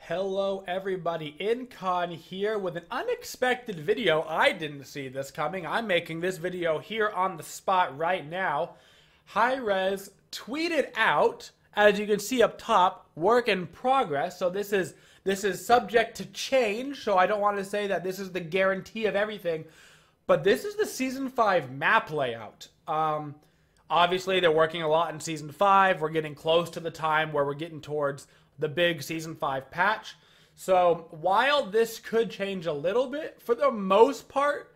Hello everybody, Incon here with an unexpected video. I didn't see this coming. I'm making this video here on the spot right now. Hi-Res tweeted out, as you can see up top, work in progress. So this is subject to change, so I don't want to say that this is the guarantee of everything. But this is the Season 5 map layout. Obviously, they're working a lot in Season 5. We're getting close to the time where we're getting towards the big Season 5 patch. So while this could change a little bit, for the most part,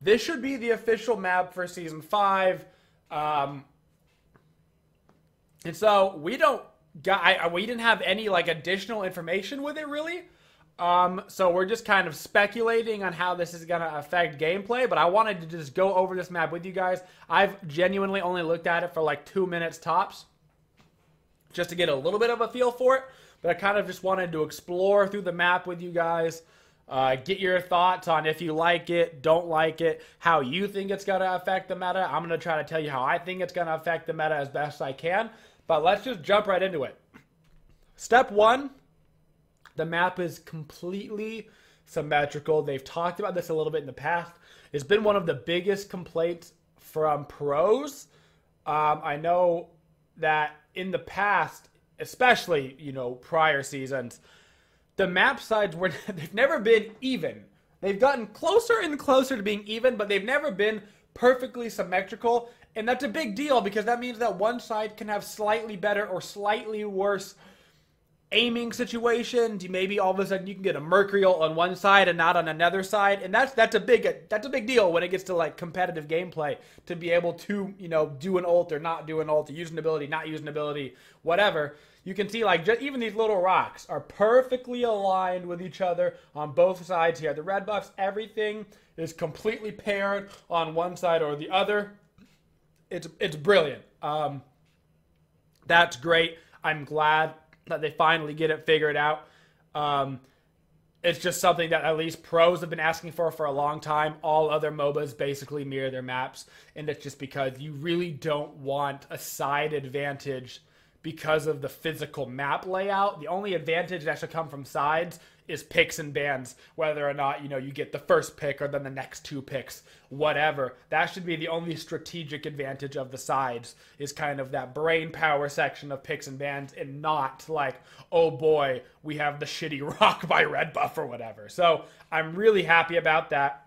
this should be the official map for Season 5. And so we didn't have any like additional information with it really. So we're just kind of speculating on how this is going to affect gameplay, but I wanted to just go over this map with you guys. I've genuinely only looked at it for like 2 minutes tops, just to get a little bit of a feel for it. But I kind of just wanted to explore through the map with you guys, get your thoughts on if you like it, don't like it, how you think it's going to affect the meta. I'm going to try to tell you how I think it's going to affect the meta as best I can. But let's just jump right into it. Step 1, the map is completely symmetrical. They've talked about this a little bit in the past. It's been one of the biggest complaints from pros. I know that in the past, especially, you know, prior seasons, the map sides they've never been even. They've gotten closer and closer to being even, but they've never been perfectly symmetrical. And that's a big deal because that means that one side can have slightly better or slightly worse aiming situations. Maybe all of a sudden you can get a Mercurial on one side and not on another side, and that's a big deal when it gets to like competitive gameplay, to be able to, you know, do an ult or not do an ult, use an ability, not use an ability, whatever. You can see like just even these little rocks are perfectly aligned with each other on both sides here. The red buffs, everything is completely paired on one side or the other. It's brilliant. That's great. I'm glad that they finally get it figured out. It's just something that at least pros have been asking for a long time. All other MOBAs basically mirror their maps, and it's just because you really don't want a side advantage because of the physical map layout. The only advantage that should come from sides is picks and bans, whether or not, you know, you get the first pick or then the next 2 picks, whatever. That should be the only strategic advantage of the sides, is kind of that brain power section of picks and bans, and not like, oh boy, we have the shitty rock by red buff or whatever. So I'm really happy about that.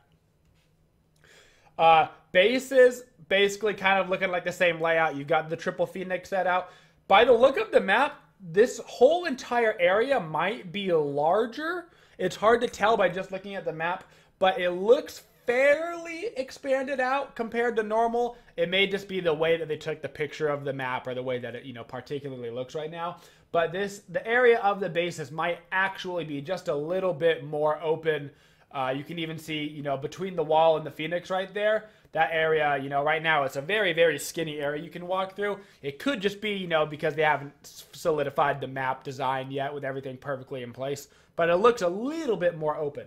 Bases, basically kind of looking like the same layout. You've got the triple Phoenix set out. By the look of the map, this whole entire area might be larger. It's hard to tell by just looking at the map, but it looks fairly expanded out compared to normal. It may just be the way that they took the picture of the map, or the way that it, you know, particularly looks right now. But the area of the bases might actually be just a little bit more open. You can even see, you know, between the wall and the Phoenix right there, that area, you know, right now it's a very, very skinny area you can walk through. It could just be, you know, because they haven't solidified the map design yet with everything perfectly in place, but it looks a little bit more open.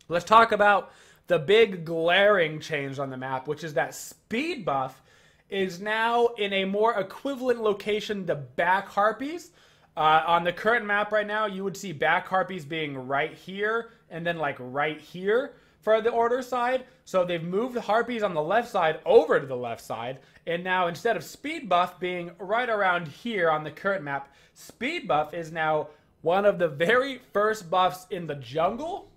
Let's talk about the big glaring change on the map, which is that speed buff is now in a more equivalent location to back harpies. On the current map right now, you would see back harpies being right here and then like right here for the order side. So they've moved the harpies on the left side over to the left side, and now instead of speed buff being right around here on the current map, speed buff is now one of the very first buffs in the jungle.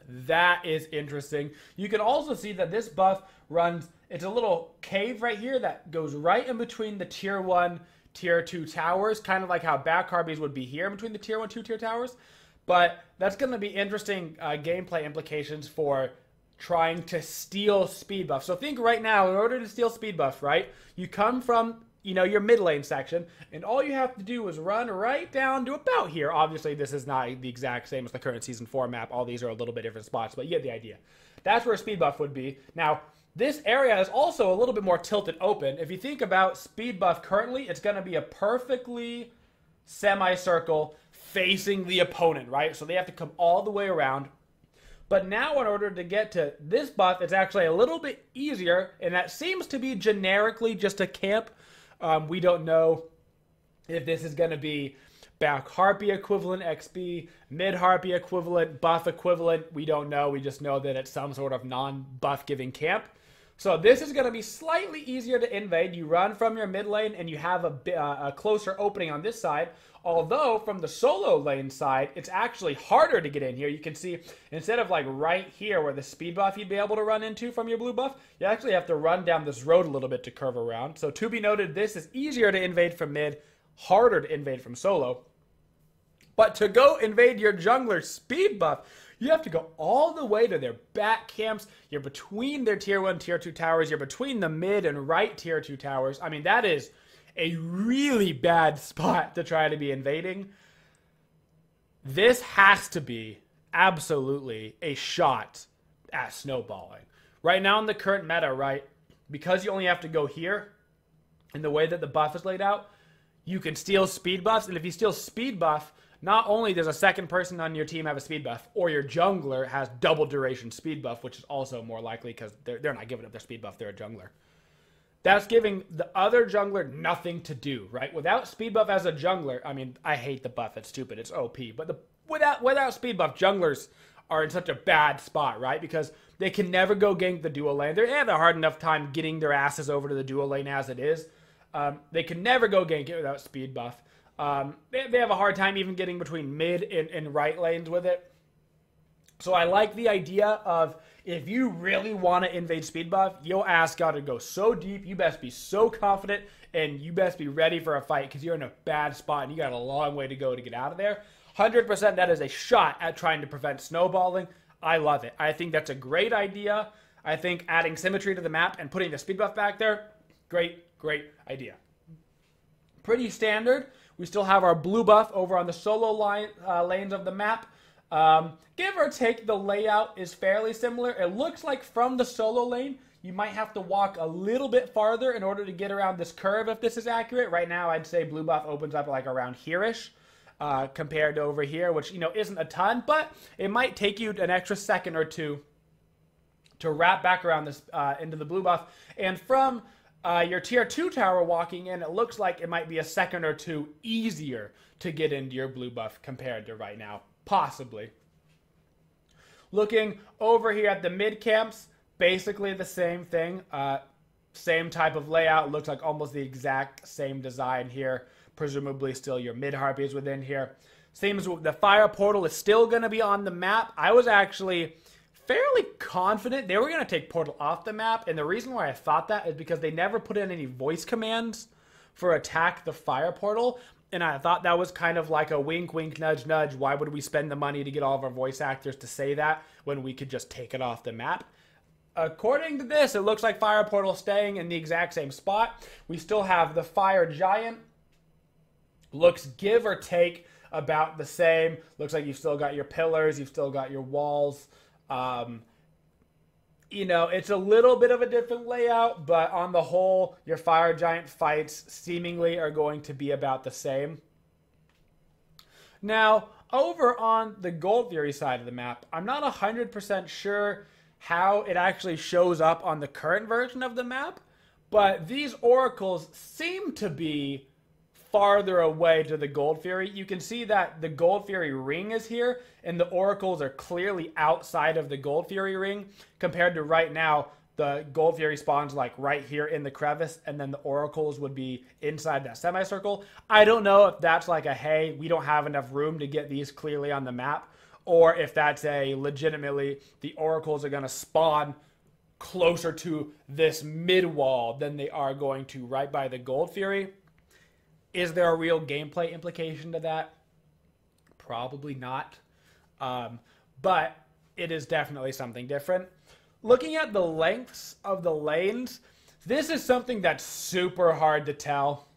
That is interesting. You can also see that this buff runs, it's a little cave right here that goes right in between the tier 1, tier 2 towers, kind of like how back harpies would be here between the tier 1, 2 tier towers. But that's going to be interesting gameplay implications for trying to steal speed buff. So think right now, in order to steal speed buff, right, you come from, you know, your mid lane section, and all you have to do is run right down to about here. Obviously, this is not the exact same as the current Season 4 map. All these are a little bit different spots, but you get the idea. That's where speed buff would be. Now, this area is also a little bit more tilted open. If you think about speed buff currently, it's going to be a perfectly semicircle facing the opponent, right? So they have to come all the way around. But now in order to get to this buff, it's actually a little bit easier, and that seems to be generically just a camp. We don't know if this is going to be back Harpy equivalent XP, mid Harpy equivalent, buff equivalent. We don't know. We just know that it's some sort of non-buff giving camp. So this is going to be slightly easier to invade. You run from your mid lane and you have a closer opening on this side. Although from the solo lane side, it's actually harder to get in here. You can see instead of like right here where the speed buff you'd be able to run into from your blue buff, you actually have to run down this road a little bit to curve around. So to be noted, this is easier to invade from mid, harder to invade from solo. But to go invade your jungler speed buff, you have to go all the way to their back camps. You're between their tier 1, tier 2 towers. You're between the mid and right tier 2 towers. I mean, that is a really bad spot to try to be invading. This has to be absolutely a shot at snowballing. Right now in the current meta, right, because you only have to go here, in the way that the buff is laid out, you can steal speed buffs. And if you steal speed buff, not only does a second person on your team have a speed buff, or your jungler has double duration speed buff, which is also more likely because they're not giving up their speed buff, they're a jungler. That's giving the other jungler nothing to do, right? Without speed buff as a jungler, I mean, I hate the buff, it's stupid, it's OP, but without speed buff, junglers are in such a bad spot, right? Because they can never go gank the dual lane. They have a hard enough time getting their asses over to the dual lane as it is. They can never go gank it without speed buff. They have a hard time even getting between mid and right lanes with it. So I like the idea of if you really want to invade speed buff, your ass got to go so deep. You best be so confident and you best be ready for a fight because you're in a bad spot and you got a long way to go to get out of there. 100% that is a shot at trying to prevent snowballing. I love it. I think that's a great idea. I think adding symmetry to the map and putting the speed buff back there, great idea. Pretty standard. We still have our blue buff over on the solo lanes of the map. Give or take, the layout is fairly similar. It looks like from the solo lane, you might have to walk a little bit farther in order to get around this curve if this is accurate. Right now, I'd say blue buff opens up like around here-ish compared to over here, which, you know, isn't a ton, but it might take you an extra second or two to wrap back around this into the blue buff. And from your tier 2 tower walking in, it looks like it might be a second or two easier to get into your blue buff compared to right now. Possibly. Looking over here at the mid camps, basically the same thing. Same type of layout. Looks like almost the exact same design here. Presumably still your mid harpies within here. Seems the fire portal is still going to be on the map. I was actually fairly confident they were going to take portal off the map, and the reason why I thought that is because they never put in any voice commands for attack the fire portal, and I thought that was kind of like a wink wink nudge nudge. Why would we spend the money to get all of our voice actors to say that when we could just take it off the map? According to this, it looks like fire portal staying in the exact same spot. We still have the fire giant. Looks give or take about the same. Looks like you've still got your pillars, you've still got your walls. You know, it's a little bit of a different layout, but on the whole, your fire giant fights seemingly are going to be about the same. Now, over on the Gold Fury side of the map, I'm not 100% sure how it actually shows up on the current version of the map, but these oracles seem to be farther away to the Gold Fury. You can see that the Gold Fury ring is here, and the oracles are clearly outside of the Gold Fury ring, compared to right now, the Gold Fury spawns like right here in the crevice, and then the oracles would be inside that semicircle. I don't know if that's like a, hey, we don't have enough room to get these clearly on the map, or if that's a legitimately, the oracles are going to spawn closer to this mid wall than they are going to right by the Gold Fury. Is there a real gameplay implication to that? Probably not. But it is definitely something different. Looking at the lengths of the lanes, this is something that's super hard to tell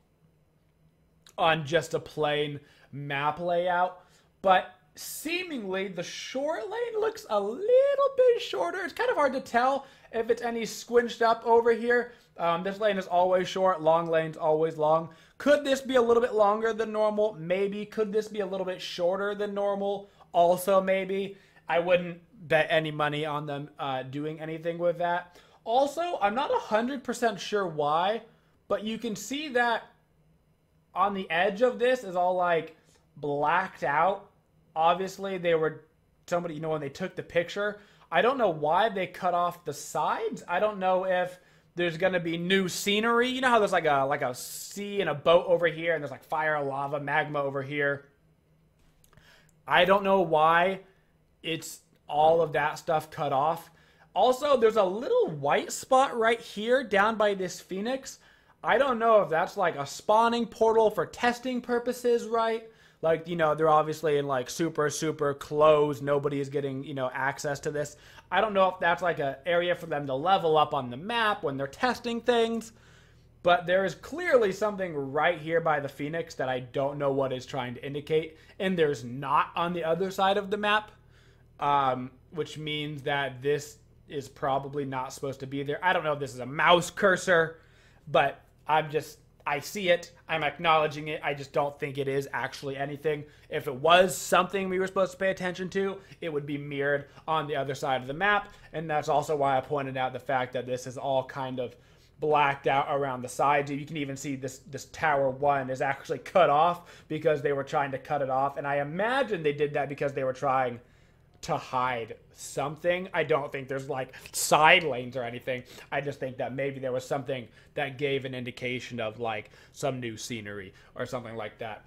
on just a plain map layout. But seemingly the short lane looks a little bit shorter. It's kind of hard to tell if it's any squinched up over here. This lane is always short, long lane's always long. Could this be a little bit longer than normal? Maybe. Could this be a little bit shorter than normal? Also maybe. I wouldn't bet any money on them doing anything with that. Also, I'm not 100% sure why, but you can see that on the edge of this is all like blacked out. Obviously, they were somebody, you know, when they took the picture. I don't know why they cut off the sides. I don't know if there's going to be new scenery. You know how there's like a sea and a boat over here, and there's like fire, lava, magma over here. I don't know why it's all of that stuff cut off. Also, there's a little white spot right here down by this phoenix. I don't know if that's like a spawning portal for testing purposes, right? Like, you know, they're obviously in like super, super closed. Nobody is getting, you know, access to this. I don't know if that's like an area for them to level up on the map when they're testing things. But there is clearly something right here by the phoenix that I don't know what it's trying to indicate. And there's not on the other side of the map, which means that this is probably not supposed to be there. I don't know if this is a mouse cursor, but I see it. I'm acknowledging it. I just don't think it is actually anything. If it was something we were supposed to pay attention to, it would be mirrored on the other side of the map. And that's also why I pointed out the fact that this is all kind of blacked out around the sides. You can even see this tower 1 is actually cut off because they were trying to cut it off. And I imagine they did that because they were trying to hide something. I don't think there's like side lanes or anything. I just think that maybe there was something that gave an indication of like some new scenery or something like that.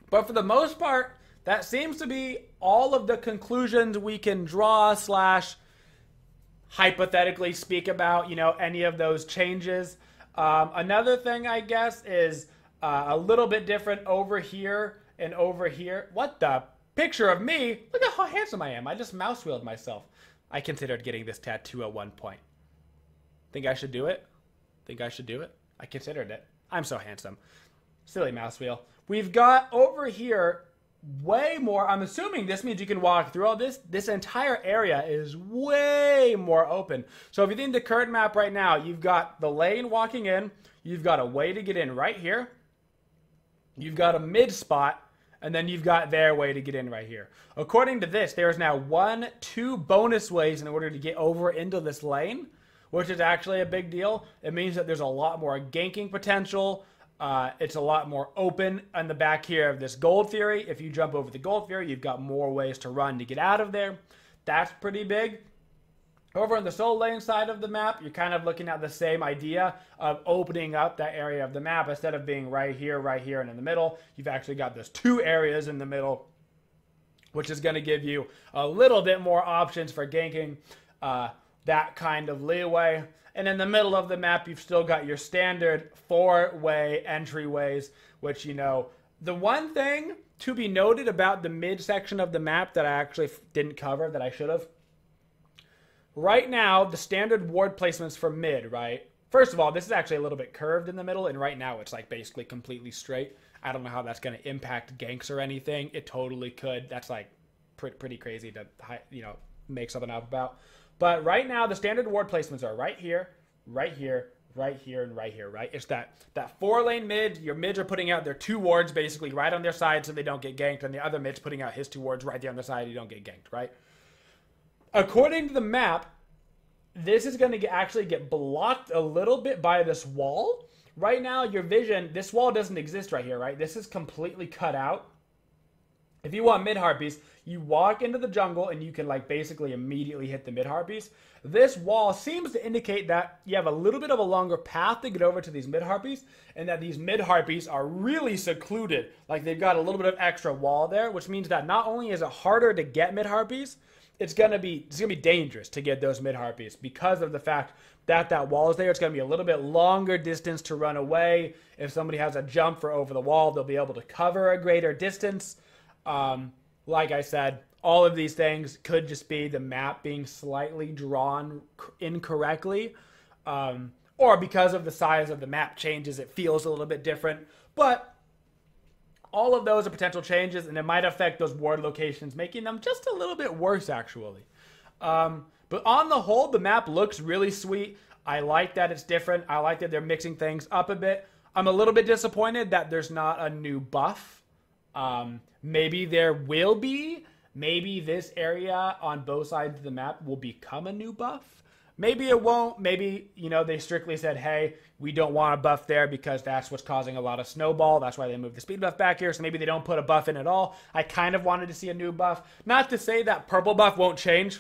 But for the most part, that seems to be all of the conclusions we can draw / hypothetically speak about, you know, any of those changes. Another thing, I guess, is a little bit different over here and over here. What the? Picture of me? Look at how handsome I am. I just mouse wheeled myself. I considered getting this tattoo at one point. Think I should do it? Think I should do it? I considered it. I'm so handsome. Silly mouse wheel. We've got over here way more. I'm assuming this means you can walk through all this. This entire area is way more open. So if you think the current map right now, you've got the lane walking in. You've got a way to get in right here. You've got a mid spot. And then you've got their way to get in right here. According to this, there is now 2 bonus ways in order to get over into this lane, which is actually a big deal. It means that there's a lot more ganking potential. It's a lot more open on the back here of this gold theory. If you jump over the gold theory, you've got more ways to run to get out of there. That's pretty big. Over on the soul lane side of the map, you're kind of looking at the same idea of opening up that area of the map. Instead of being right here, and in the middle, you've actually got those 2 areas in the middle, which is going to give you a little bit more options for ganking, that kind of leeway. And in the middle of the map, you've still got your standard 4-way entryways, which, you know, the one thing to be noted about the mid section of the map that I actually didn't cover that I should have. Right now, the standard ward placements for mid, right? First of all, this is actually a little bit curved in the middle, and right now it's like basically completely straight. I don't know how that's going to impact ganks or anything. It totally could. That's like pretty crazy to, you know, make something up about. But right now, the standard ward placements are right here, right here, right here, and right here, right? It's that 4-lane mid. Your mids are putting out their 2 wards basically right on their side so they don't get ganked, and the other mid's putting out his 2 wards right there on the side so you don't get ganked, right? According to the map, this is going to actually get blocked a little bit by this wall. Right now, your vision, this wall doesn't exist right here, right? This is completely cut out. If you want mid-harpies, you walk into the jungle and you can like basically immediately hit the mid-harpies. This wall seems to indicate that you have a little bit of a longer path to get over to these mid-harpies, and that these mid-harpies are really secluded. Like they've got a little bit of extra wall there, which means that not only is it harder to get mid-harpies, it's gonna be dangerous to get those mid-harpies because of the fact that that wall is there. It's gonna be a little bit longer distance to run away. If somebody has a jump for over the wall, they'll be able to cover a greater distance. Like I said, all of these things could just be the map being slightly drawn incorrectly, or because of the size of the map changes, it feels a little bit different. But all of those are potential changes, and it might affect those ward locations, making them just a little bit worse, actually. But on the whole, the map looks really sweet. I like that it's different. I like that they're mixing things up a bit. I'm a little bit disappointed that there's not a new buff. Maybe there will be. maybe this area on both sides of the map will become a new buff. Maybe it won't. Maybe, you know, they strictly said, hey, we don't want a buff there because that's what's causing a lot of snowball. That's why they moved the speed buff back here. So maybe they don't put a buff in at all. I kind of wanted to see a new buff. Not to say that purple buff won't change.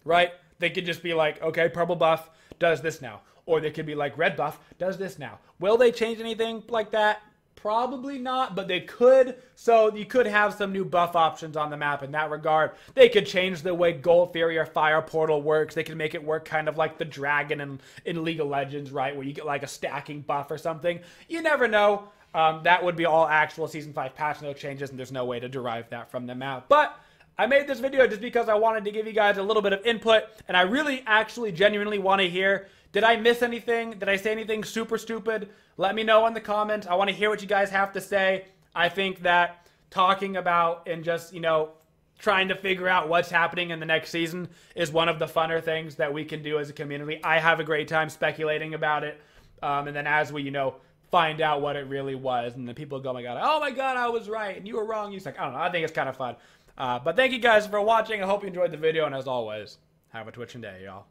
Right? They could just be like, okay, purple buff does this now. Or they could be like, red buff does this now. Will they change anything like that? Probably not, but they could. So you could have some new buff options on the map in that regard. They could change the way Gold Fury or Fire Portal works. They could make it work kind of like the Dragon in League of Legends, right? Where you get like a stacking buff or something. You never know. That would be all actual Season 5 patch note changes, and there's no way to derive that from the map. But I made this video just because I wanted to give you guys a little bit of input, and I really actually genuinely want to hear, did I miss anything? Did I say anything super stupid? Let me know in the comments. I want to hear what you guys have to say. I think that talking about and just, you know, trying to figure out what's happening in the next season is one of the funner things that we can do as a community. I have a great time speculating about it. And then as we, you know, find out what it really was, and then people go, oh my God, I was right, and you were wrong. You're like, I don't know. I think it's kind of fun. But thank you guys for watching. I hope you enjoyed the video, and as always, have a twitching day, y'all.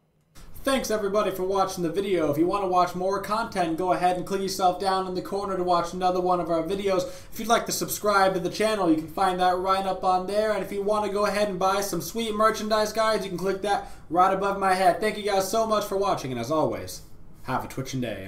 Thanks everybody for watching the video. If you want to watch more content, go ahead and click yourself down in the corner to watch another one of our videos. If you'd like to subscribe to the channel, you can find that right up on there. And if you want to go ahead and buy some sweet merchandise, guys, you can click that right above my head. Thank you guys so much for watching, and as always, have a twitching day, y'all.